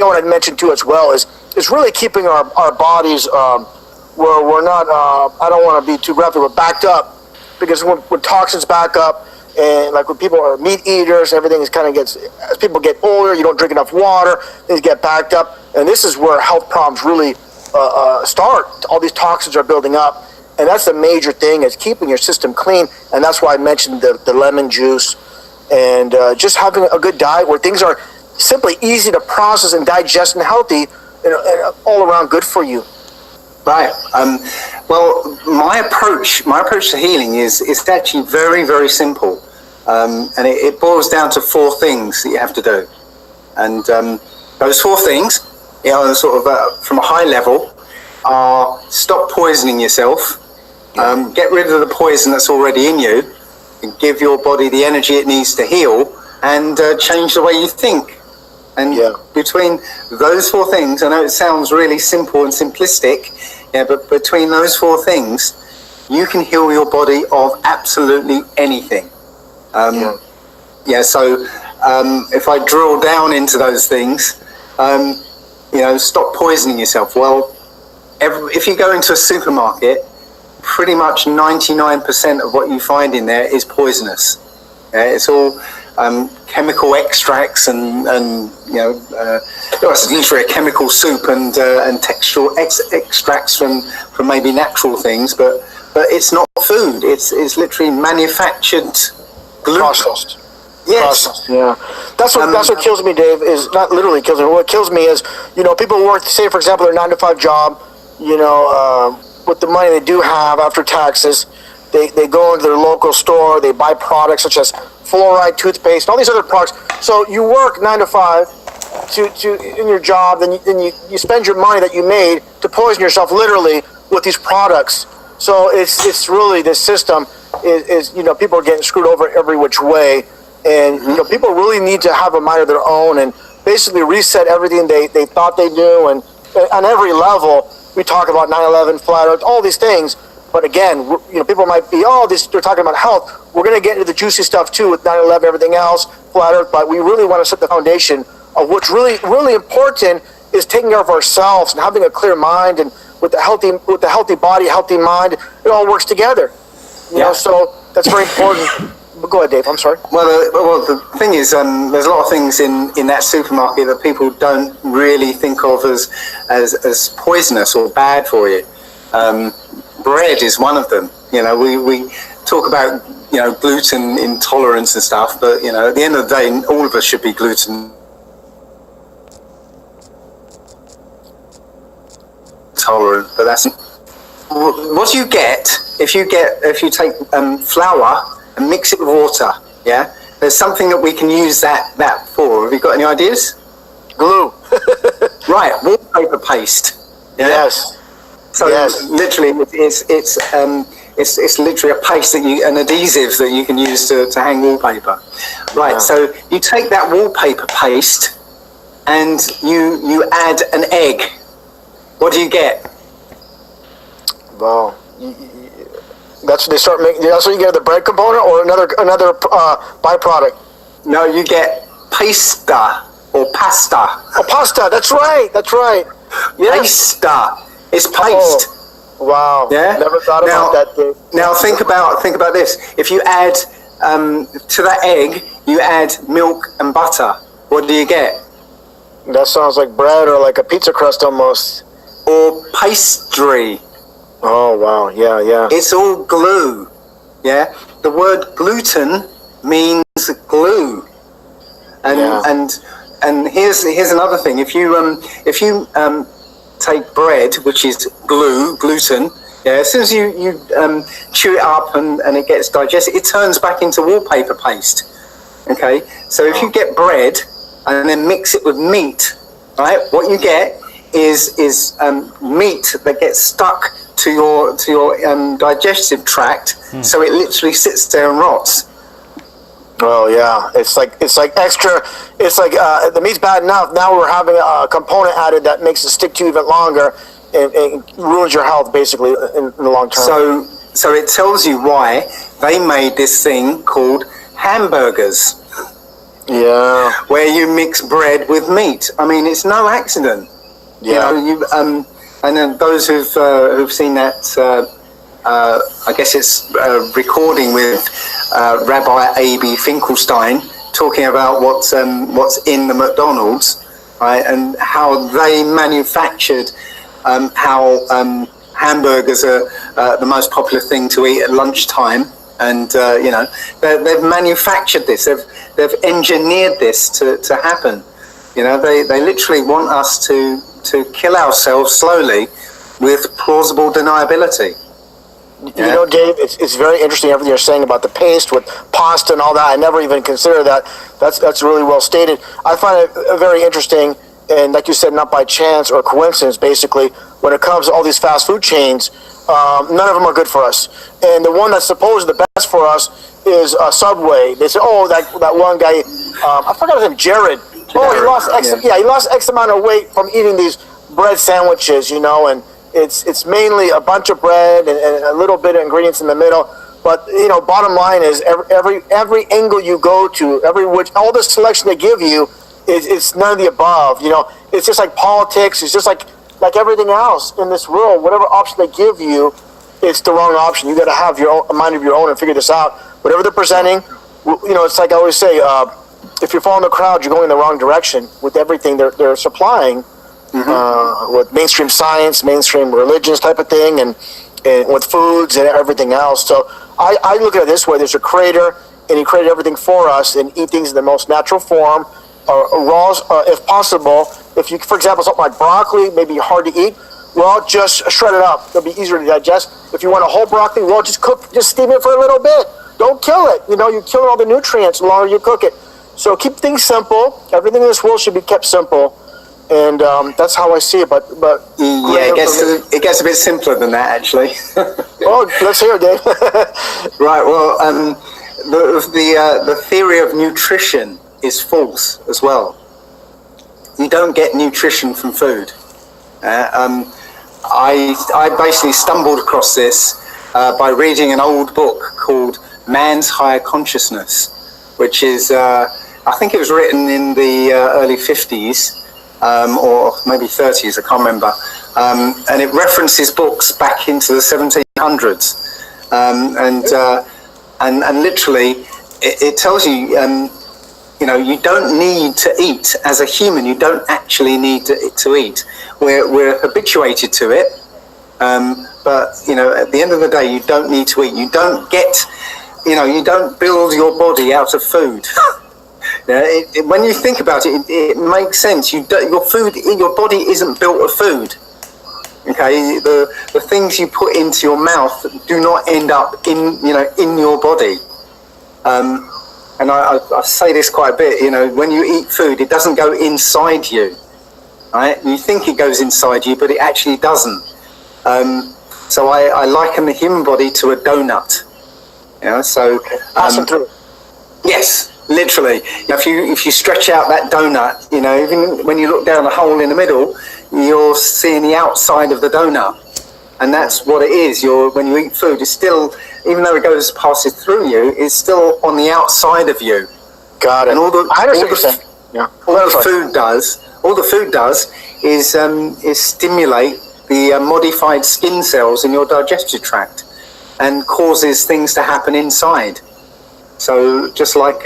I want to mention too as well is really keeping our bodies where we're not, I don't want to be too graphic, but backed up, because when toxins back up, and like when people are meat eaters, everything is kind of gets, as people get older, you don't drink enough water, things get backed up, and this is where health problems really start. All these toxins are building up, and that's the major thing, is keeping your system clean, and that's why I mentioned the lemon juice, and just having a good diet where things are simply easy to process and digest and healthy, and all around good for you. Right. Well, my approach to healing is actually very, very simple, and it boils down to 4 things that you have to do. And those 4 things, sort of from a high level, are stop poisoning yourself, get rid of the poison that's already in you, and give your body the energy it needs to heal, and change the way you think. And between those 4 things, I know it sounds really simple and simplistic, but between those 4 things, you can heal your body of absolutely anything. So if I drill down into those things, stop poisoning yourself. Well, if you go into a supermarket, pretty much 99% of what you find in there is poisonous. It's all chemical extracts and it's literally a chemical soup and textural extracts from maybe natural things, but it's not food. It's literally manufactured gluten. Processed. Yes. Processed. Yeah. That's what kills me, Dave. Is not literally kills me. What kills me is people work, say for example, their 9-to-5 job. With the money they do have after taxes, they go into their local store, they buy products such as fluoride toothpaste, all these other products. So you work 9 to 5 to in your job, then you spend your money that you made to poison yourself literally with these products. So it's really, this system is people are getting screwed over every which way, and people really need to have a mind of their own and basically reset everything they thought they knew. And on every level, we talk about 9/11, flat earth, all these things. But again, people might be, they're talking about health. We're going to get into the juicy stuff too with 9/11, everything else, flat earth. But we really want to set the foundation of what's really, really important is taking care of ourselves and having a clear mind, and with the healthy body, healthy mind, it all works together. You know, so that's very important. But go ahead, Dave. I'm sorry. Well, the thing is, there's a lot of things in that supermarket that people don't really think of as poisonous or bad for you. Bread is one of them. We talk about gluten intolerance and stuff, but at the end of the day, all of us should be gluten tolerant. But that's what you get if you take flour and mix it with water. There's something that we can use that for. Have you got any ideas? Glue. Right, wallpaper paste. Yes. So literally, it's literally a paste an adhesive that you can use to hang wallpaper. Right. Yeah. So you take that wallpaper paste and you add an egg. What do you get? Wow. That's what they start making. That's what you get, the bread component, or another byproduct. No, you get pasta or pasta. Oh, pasta. That's right. Yes. Pasta. It's paste. Oh, wow. Yeah. Never thought about that, Dave. Now think about this. If you add to that egg, you add milk and butter. What do you get? That sounds like bread or like a pizza crust almost. Or pastry. Oh wow. Yeah. It's all glue. Yeah. The word gluten means glue. And here's another thing. If you take bread, which is gluten, as soon as you chew it up and it gets digested, it turns back into wallpaper paste. Okay, so if you get bread and then mix it with meat, right, what you get is meat that gets stuck to your digestive tract, so it literally sits there and rots. Oh yeah, it's like extra. It's like the meat's bad enough. Now we're having a component added that makes it stick to you even longer and ruins your health basically in the long term. So it tells you why they made this thing called hamburgers. Yeah. Where you mix bread with meat. I mean, it's no accident. Yeah. And then those who've seen that, I guess it's recording with Rabbi A.B. Finkelstein talking about what's in the McDonald's, right, and how they manufactured how hamburgers are the most popular thing to eat at lunchtime, and they've manufactured this, they've engineered this to happen. They literally want us to kill ourselves slowly with plausible deniability. Yeah. Dave, it's very interesting everything you're saying about the paste with pasta and all that. I never even considered that. That's really well stated. I find it very interesting, and like you said, not by chance or coincidence, basically, when it comes to all these fast food chains, none of them are good for us. And the one that's supposedly the best for us is Subway. They say, oh, that one guy, I forgot his name, Jared. Oh, he lost he lost X amount of weight from eating these bread sandwiches, and it's mainly a bunch of bread and a little bit of ingredients in the middle. But bottom line is every angle you go to, all the selection they give you, it's none of the above. It's just like politics. It's just like everything else in this world. Whatever option they give you, it's the wrong option. You got to have a mind of your own and figure this out. Whatever they're presenting, it's like I always say. If you're following the crowd, you're going in the wrong direction with everything they're supplying, with mainstream science, mainstream religions type of thing, and with foods and everything else. So I look at it this way: there's a creator, and he created everything for us, and eat things in the most natural form, raw, if possible. If you, for example, something like broccoli, maybe hard to eat, well, just shred it up. It'll be easier to digest. If you want a whole broccoli, well, just steam it for a little bit. Don't kill it. You're killing all the nutrients the longer you cook it. So keep things simple. Everything in this world should be kept simple, and that's how I see it. But yeah, it gets a bit simpler than that, actually. Oh, let's hear it, Dave. Right. Well, the theory of nutrition is false as well. You don't get nutrition from food. I basically stumbled across this by reading an old book called Man's Higher Consciousness, which is I think it was written in the early 50s or maybe 30s, I can't remember, and it references books back into the 1700s, and literally it tells you you don't need to eat as a human. You don't actually need to eat. We're habituated to it, but at the end of the day, you don't need to eat. You don't get, you don't build your body out of food. When you think about it, it makes sense. Your body isn't built of food. Okay, the things you put into your mouth do not end up in your body. And I say this quite a bit. When you eat food, it doesn't go inside you. Right? You think it goes inside you, but it actually doesn't. So I liken the human body to a donut. So passing through. Yes, literally. If you stretch out that donut, even when you look down the hole in the middle, you're seeing the outside of the donut, and that's what it is. When you eat food, it's still, even though it passes through you, it's still on the outside of you. Got it. And all the food does is stimulate the modified skin cells in your digestive tract and causes things to happen inside. So just like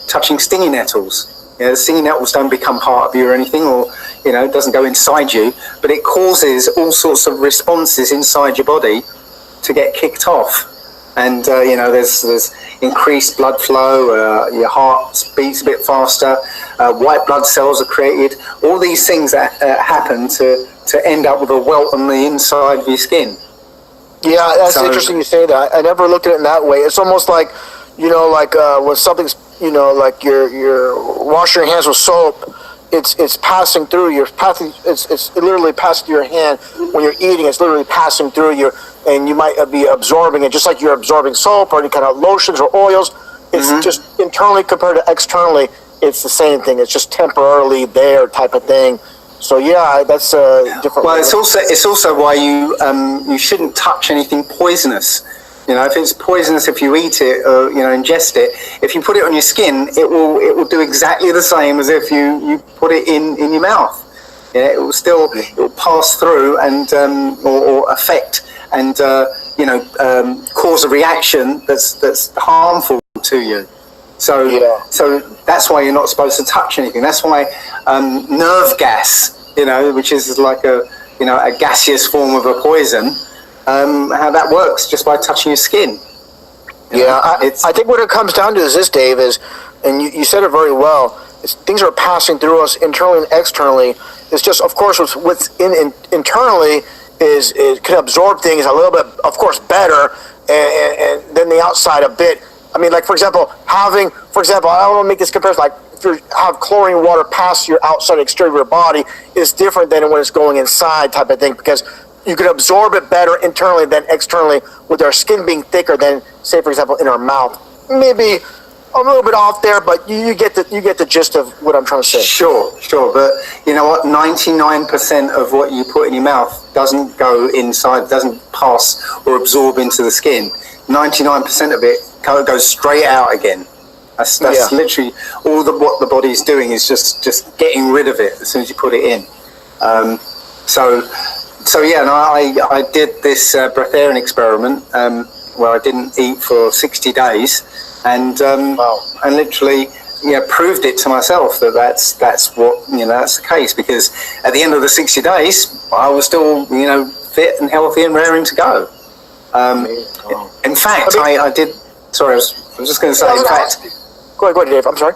touching stinging nettles, the stinging nettles don't become part of you or anything, or it doesn't go inside you, but it causes all sorts of responses inside your body to get kicked off. And there's increased blood flow, your heart beats a bit faster, white blood cells are created, all these things that happen to end up with a welt on the inside of your skin. Yeah, that's interesting you say that. I never looked at it in that way. It's almost like, when something's, like you're washing your hands with soap, it's passing through it's literally passing through your hand. When you're eating, it's literally passing through you, and you might be absorbing it just like you're absorbing soap or any kind of lotions or oils. It's just internally compared to externally, it's the same thing. It's just temporarily there type of thing. So yeah, that's a different. Well, it's also why you shouldn't touch anything poisonous. You know, if it's poisonous, if you eat it or, you know, ingest it, if you put it on your skin, it will do exactly the same as if you put it in your mouth. Yeah, it will pass through and or affect and cause a reaction that's harmful to you. So that's why you're not supposed to touch anything. That's why nerve gas, you know, which is like a gaseous form of a poison, how that works just by touching your skin. I think what it comes down to is this, Dave, and you said it very well, things are passing through us internally and externally. It's just, of course, what's internally it can absorb things a little bit, of course, better, and then the outside a bit. I mean, like, for example, I don't want to make this comparison, like, if you have chlorine water pass your outside exterior of your body, is different than when it's going inside type of thing, because you can absorb it better internally than externally, with our skin being thicker than, say, for example, in our mouth. Maybe a little bit off there, but you get the gist of what I'm trying to say. Sure. But you know what? 99% of what you put in your mouth doesn't go inside, doesn't pass or absorb into the skin. 99% of it goes straight out again. That's literally all what the body's doing is just getting rid of it as soon as you put it in. I did this breatharian experiment where I didn't eat for 60 days. And literally, proved it to myself that's what that's the case, because at the end of the 60 days, I was still fit and healthy and raring to go. In fact, I did. Sorry, I was just going to say. In fact, go ahead, Dave. I'm sorry.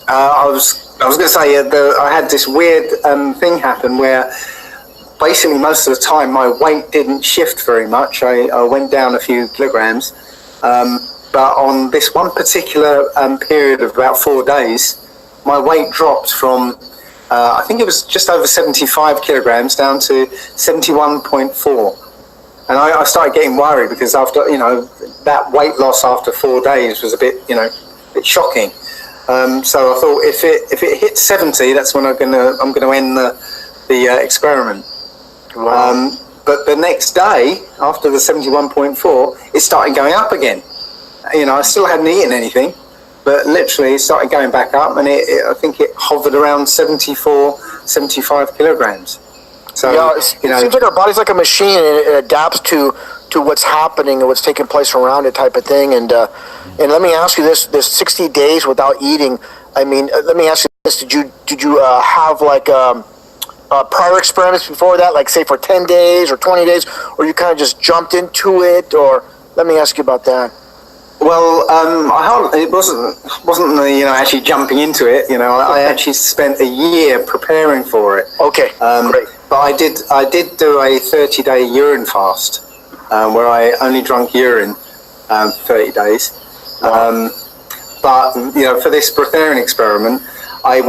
I was going to say I had this weird thing happen where basically most of the time my weight didn't shift very much. I went down a few kilograms. But on this one particular period of about 4 days, my weight dropped from, I think it was just over 75 kilograms down to 71.4. And I started getting worried because after, that weight loss after 4 days was a bit shocking. So I thought if it hits 70, that's when I'm gonna end the experiment. Wow. But the next day, after the 71.4, it started going up again. I still hadn't eaten anything, but literally it started going back up, and I think it hovered around 74, 75 kilograms. So, it seems like our body's like a machine, and it adapts to what's happening and what's taking place around it type of thing. And let me ask you this 60 days without eating, I mean, let me ask you this, did you have like prior experiments before that, like say for 10 days or 20 days, or you kind of just jumped into it? Or let me ask you about that. Well, it wasn't actually jumping into it. I actually spent a year preparing for it. Okay, great. But I did do a 30-day urine fast, where I only drank urine 30 days. But for this breatharian experiment, I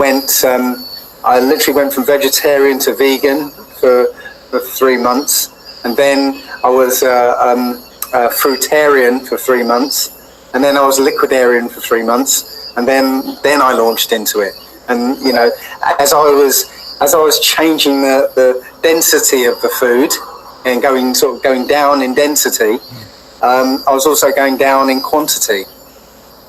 literally went from vegetarian to vegan for 3 months, and then I was fruitarian for 3 months. And then I was liquidarian for 3 months, and then I launched into it. And as I was changing the density of the food and going down in density, I was also going down in quantity.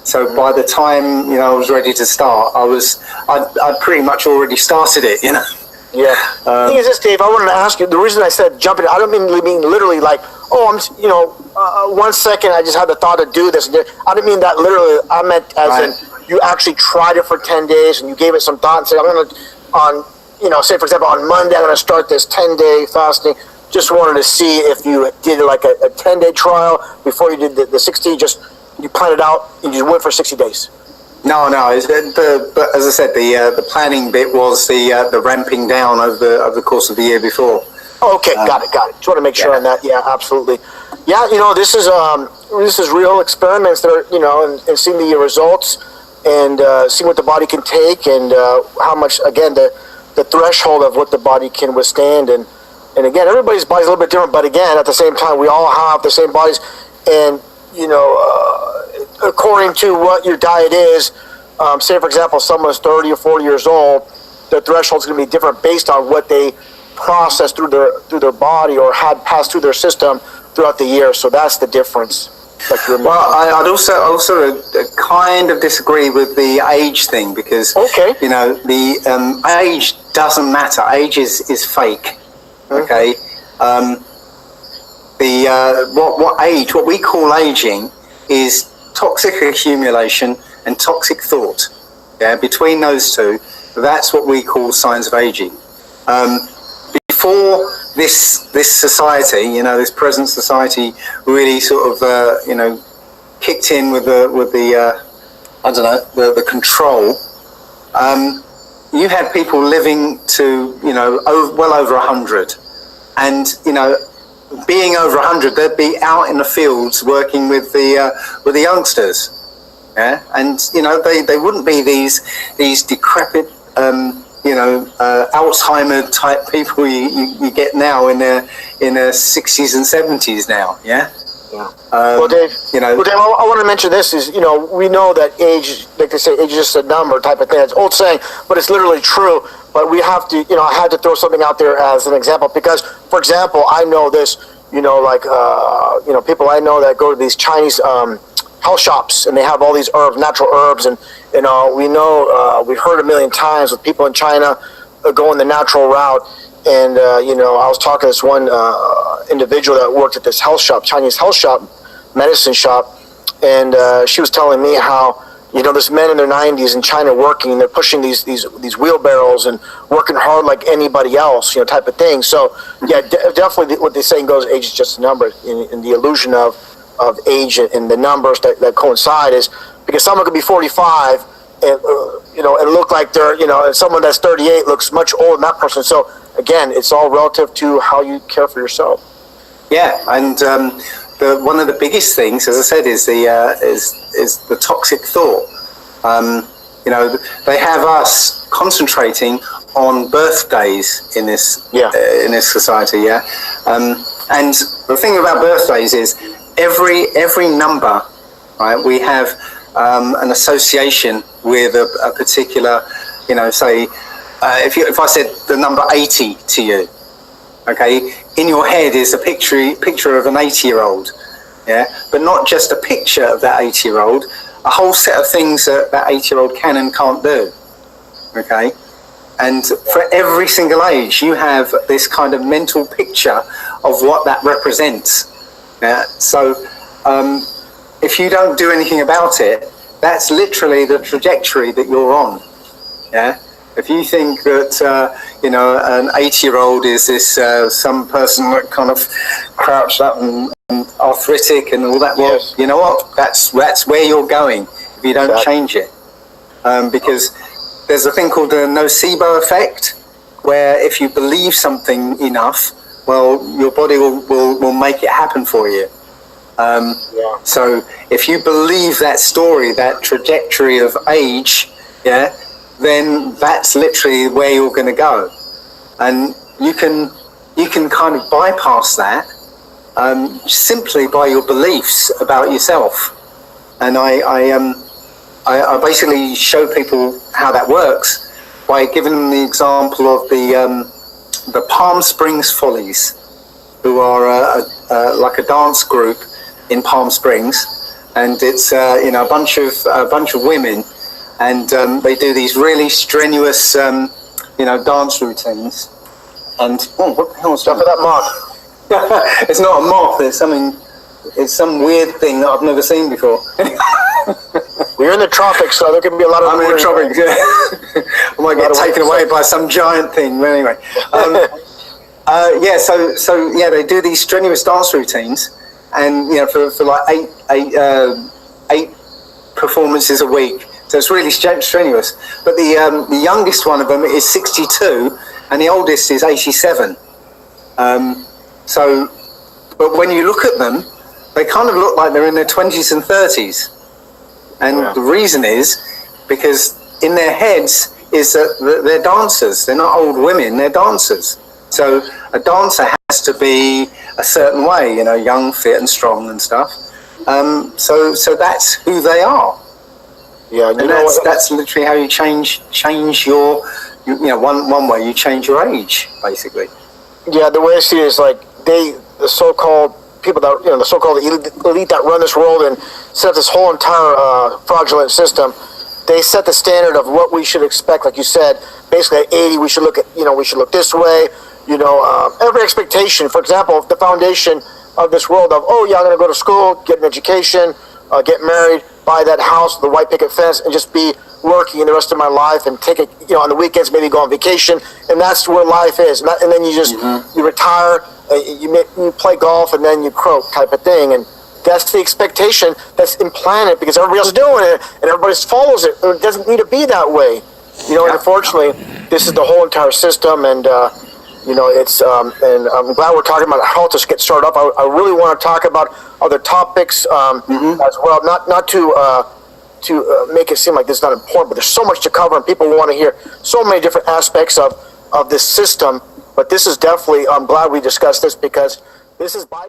So by the time I was ready to start, I'd pretty much already started it. Yeah. The thing is this, Dave, I wanted to ask you, the reason I said jumping, I don't mean literally like, oh, I'm, 1 second I just had the thought to do this. I didn't mean that literally. I meant as in you actually tried it for 10 days and you gave it some thought and said, I'm going to, say for example, on Monday, I'm going to start this 10-day fasting. Just wanted to see if you did like a 10-day trial before you did the 60, just you planned it out and you went for 60 days. No. But as I said, the planning bit was the ramping down over the course of the year before. Okay, got it. Just want to make sure on that. Yeah, absolutely. Yeah, this is real experiments that are, and seeing the results and seeing what the body can take and how much, again, the threshold of what the body can withstand. And again, everybody's body's a little bit different, but again, at the same time, we all have the same bodies. And, according to what your diet is, say, for example, someone's 30 or 40 years old, their threshold is going to be different based on what they processed through their body or had passed through their system throughout the year. So that's the difference. Like well, I'd also kind of disagree with the age thing, because you know, the age doesn't matter. Age is fake. Okay. What we call aging is toxic accumulation and toxic thought. Yeah, between those two, that's what we call signs of aging. Before this society, you know, this present society really sort of you know, kicked in with the I don't know, the control. You had people living to, you know, well over 100, and you know, being over 100, they'd be out in the fields working with the youngsters. Yeah, and you know, they wouldn't be these decrepit, you know, Alzheimer type people you get now in their 60s and 70s now. Yeah. Yeah. Well, Dave, you know, well, Dave, I want to mention this is, you know, we know that age, like they say, age is just a number type of thing. It's old saying, but it's literally true. But we have to, you know, I had to throw something out there as an example because, for example, I know this, you know, like, you know, people I know that go to these Chinese health shops and they have all these herbs, natural herbs, and you know, we know we've heard a million times with people in China going the natural route. And you know, I was talking to this one individual that worked at this health shop, Chinese health shop, medicine shop, and she was telling me how, you know, there's men in their 90s in China working, and they're pushing these wheelbarrows and working hard like anybody else, you know, type of thing. So yeah, definitely what they say goes, age is just a number, in the illusion of age and the numbers that coincide is because someone could be 45 and you know, and look like they're, you know, and someone that's 38 looks much older than that person. So again, it's all relative to how you care for yourself. Yeah, and one of the biggest things, as I said, is the toxic thought. You know, they have us concentrating on birthdays in this society. Yeah, and the thing about birthdays is every number, right? We have an association with a particular, you know, say, if I said the number 80 to you, okay, in your head is a picture of an 80-year-old, yeah, but not just a picture of that 80-year-old, a whole set of things that 80-year-old can and can't do, okay, and for every single age you have this kind of mental picture of what that represents, yeah. So if you don't do anything about it, that's literally the trajectory that you're on, yeah. If you think that, you know, an 80-year-old is this some person that kind of crouched up and arthritic and all that, well, you know what? That's where you're going if you don't change it. Because there's a thing called the nocebo effect, where if you believe something enough, well, your body will make it happen for you. So if you believe that story, that trajectory of age, yeah, then that's literally where you're going to go, and you can kind of bypass that simply by your beliefs about yourself. And I basically show people how that works by giving them the example of the Palm Springs Follies, who are like a dance group in Palm Springs, and it's you know, a bunch of women. And they do these really strenuous, you know, dance routines. And what the hell is that? That moth? It's not a moth. It's some weird thing that I've never seen before. We're in the tropics, so there can be a lot of. I'm in the tropics. Yeah. I might get taken away by some giant thing. But anyway, yeah. So yeah, they do these strenuous dance routines, and you know, for like eight performances a week. So it's really strenuous. But the youngest one of them is 62, and the oldest is 87. So, but when you look at them, they kind of look like they're in their 20s and 30s. And the reason is because in their heads is that they're dancers. They're not old women, they're dancers. So a dancer has to be a certain way, you know, young, fit and strong and stuff. So that's who they are. Yeah, and that's literally how you change your you know, one way you change your age, basically. Yeah, the way I see it is like the so-called people that, the so-called elite that run this world and set up this whole entire fraudulent system. They set the standard of what we should expect. Like you said, basically at 80, we should look this way. Every expectation. For example, the foundation of this world of, I'm going to go to school, get an education, get married, buy that house with the white picket fence, and just be working the rest of my life and take it, on the weekends, maybe go on vacation. And that's where life is. And then you just, you retire, you play golf, and then you croak type of thing. And that's the expectation that's implanted because everybody else is doing it and everybody follows it. It doesn't need to be that way. And unfortunately, this is the whole entire system. And, it's, and I'm glad we're talking about how to get started up. I really want to talk about other topics as well, not to make it seem like this is not important, but there's so much to cover and people want to hear so many different aspects of this system. But this is definitely, I'm glad we discussed this because this is by